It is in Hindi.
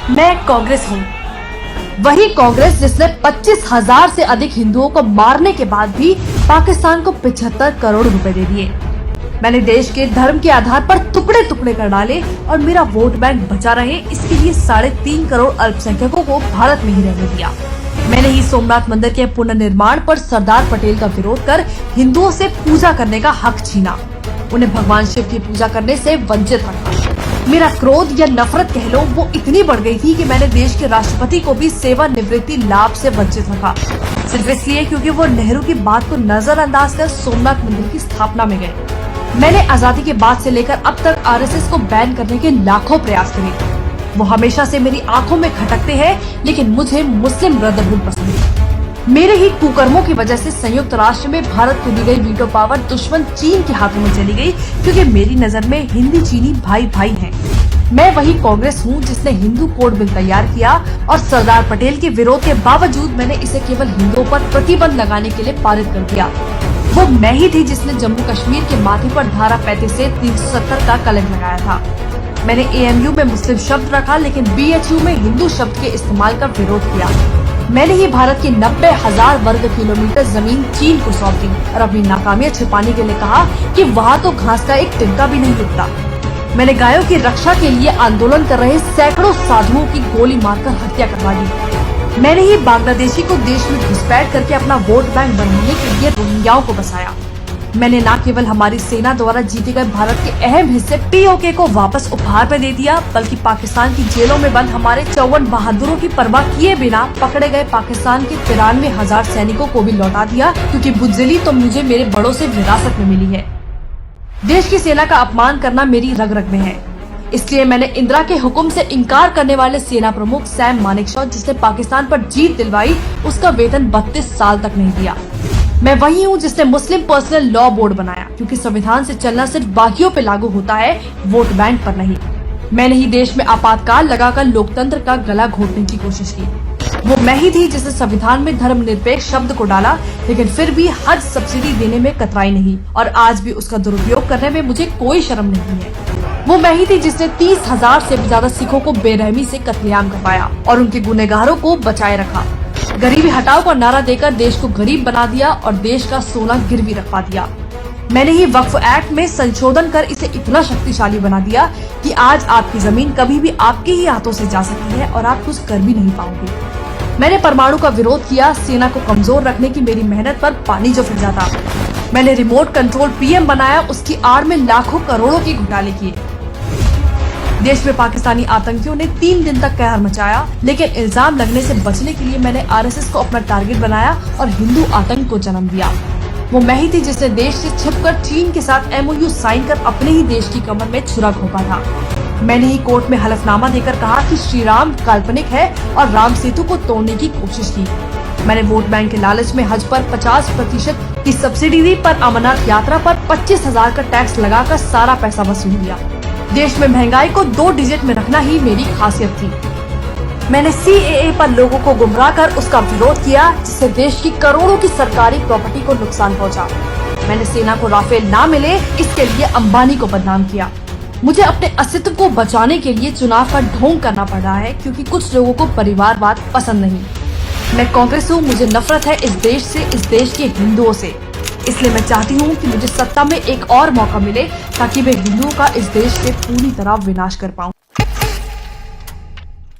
मैं कांग्रेस हूँ, वही कांग्रेस जिसने 25,000 से अधिक हिंदुओं को मारने के बाद भी पाकिस्तान को 75 करोड़ रुपए दे दिए। मैंने देश के धर्म के आधार पर टुकड़े टुकड़े कर डाले और मेरा वोट बैंक बचा रहे, इसके लिए 3.5 करोड़ अल्पसंख्यकों को भारत में ही रहने दिया। मैंने ही सोमनाथ मंदिर के पुनर्निर्माण पर सरदार पटेल का विरोध कर हिंदुओं से पूजा करने का हक छीना, उन्हें भगवान शिव की पूजा करने से वंचित रखा। मेरा क्रोध या नफरत कह लो, वो इतनी बढ़ गई थी कि मैंने देश के राष्ट्रपति को भी सेवानिवृत्ति लाभ से वंचित रखा, सिर्फ इसलिए क्योंकि वो नेहरू की बात को नजरअंदाज कर सोमनाथ मंदिर की स्थापना में गए। मैंने आजादी के बाद से लेकर अब तक आरएसएस को बैन करने के लाखों प्रयास करे, वो हमेशा से मेरी आंखों में खटकते हैं, लेकिन मुझे मुस्लिम ब्रदरहुड पसंद है। मेरे ही कुकर्मों की वजह से संयुक्त राष्ट्र में भारत को दी गई वीटो पावर दुश्मन चीन के हाथों में चली गई, क्योंकि मेरी नजर में हिंदी चीनी भाई भाई हैं। मैं वही कांग्रेस हूँ जिसने हिंदू कोड बिल तैयार किया और सरदार पटेल के विरोध के बावजूद मैंने इसे केवल हिंदुओं पर प्रतिबंध लगाने के लिए पारित कर दिया। वो मैं ही थी जिसने जम्मू कश्मीर के माथे पर धारा 35 से 370 का कलंक लगाया था। मैंने एएमयू में मुस्लिम शब्द रखा, लेकिन बीएचयू में हिंदू शब्द के इस्तेमाल का विरोध किया। मैंने ही भारत की 90,000 वर्ग किलोमीटर जमीन चीन को सौंप दी और अपनी नाकामियां छिपाने के लिए कहा कि वहाँ तो घास का एक तिनका भी नहीं उगता। मैंने गायों की रक्षा के लिए आंदोलन कर रहे सैकड़ों साधुओं की गोली मारकर हत्या करवा दी। मैंने ही बांग्लादेशी को देश में घुसपैठ करके अपना वोट बैंक बनाने के लिए रोहिंग्याओं को बसाया। मैंने न केवल हमारी सेना द्वारा जीते गए भारत के अहम हिस्से पीओके को वापस उपहार में दे दिया, बल्कि पाकिस्तान की जेलों में बंद हमारे 54 बहादुरों की परवाह किए बिना पकड़े गए पाकिस्तान के 93,000 सैनिकों को भी लौटा दिया, क्योंकि बुज़दिली तो मुझे मेरे बड़ों से विरासत में मिली है। देश की सेना का अपमान करना मेरी रग रग में है, इसलिए मैंने इंदिरा के हुक्म से इनकार करने वाले सेना प्रमुख सैम मानेकशॉ, जिसने पाकिस्तान पर जीत दिलवाई, उसका वेतन 32 साल तक नहीं दिया। मैं वही हूँ जिसने मुस्लिम पर्सनल लॉ बोर्ड बनाया, क्योंकि संविधान से चलना सिर्फ बाकियों पे लागू होता है, वोट बैंक पर नहीं। मैंने ही देश में आपातकाल लगाकर लोकतंत्र का गला घोटने की कोशिश की। वो मैं ही थी जिसने संविधान में धर्मनिरपेक्ष शब्द को डाला, लेकिन फिर भी हज सब्सिडी देने में कतराई नहीं, और आज भी उसका दुरुपयोग करने में मुझे कोई शर्म नहीं है। वो मैं ही थी जिसने 30,000 से भी ज्यादा सिखों को बेरहमी से कत्लेआम करवाया और उनके गुनहगारों को बचाए रखा। गरीबी हटाओ का नारा देकर देश को गरीब बना दिया और देश का सोना गिरवी रखवा दिया। मैंने ही वक्फ एक्ट में संशोधन कर इसे इतना शक्तिशाली बना दिया कि आज आपकी जमीन कभी भी आपके ही हाथों से जा सकती है और आप कुछ कर भी नहीं पाओगे। मैंने परमाणु का विरोध किया, सेना को कमजोर रखने की मेरी मेहनत पर पानी जो फिर जाता। मैंने रिमोट कंट्रोल पीएम बनाया, उसकी आड़ में लाखों करोड़ों के घोटाले किए। देश में पाकिस्तानी आतंकियों ने 3 दिन तक कहर मचाया, लेकिन इल्जाम लगने से बचने के लिए मैंने आरएसएस को अपना टारगेट बनाया और हिंदू आतंक को जन्म दिया। वो मैं ही थी जिसने देश से छिपकर चीन के साथ एमओयू साइन कर अपने ही देश की कमर में छुरा घोंपा था। मैंने ही कोर्ट में हलफनामा देकर कहा कि श्री राम काल्पनिक है और राम सेतु को तोड़ने की कोशिश की। मैंने वोट बैंक के लालच में हज पर 50% की सब्सिडी दी, पर अमरनाथ यात्रा पर 25,000 का टैक्स लगाकर सारा पैसा वसूल लिया। देश में महंगाई को 2 डिजिट में रखना ही मेरी खासियत थी। मैंने सीएए पर लोगों को गुमराह कर उसका विरोध किया, जिससे देश की करोड़ों की सरकारी प्रॉपर्टी को नुकसान पहुंचा। मैंने सेना को राफेल ना मिले इसके लिए अंबानी को बदनाम किया। मुझे अपने अस्तित्व को बचाने के लिए चुनाव का ढोंग करना पड़ रहा है, क्योंकि कुछ लोगों को परिवारवाद पसंद नहीं। मैं कांग्रेस हूँ, मुझे नफरत है इस देश से, इस देश के हिंदुओं से। इसलिए मैं चाहती हूँ कि मुझे सत्ता में एक और मौका मिले, ताकि मैं हिंदुओं का इस देश से पूरी तरह विनाश कर पाऊँ।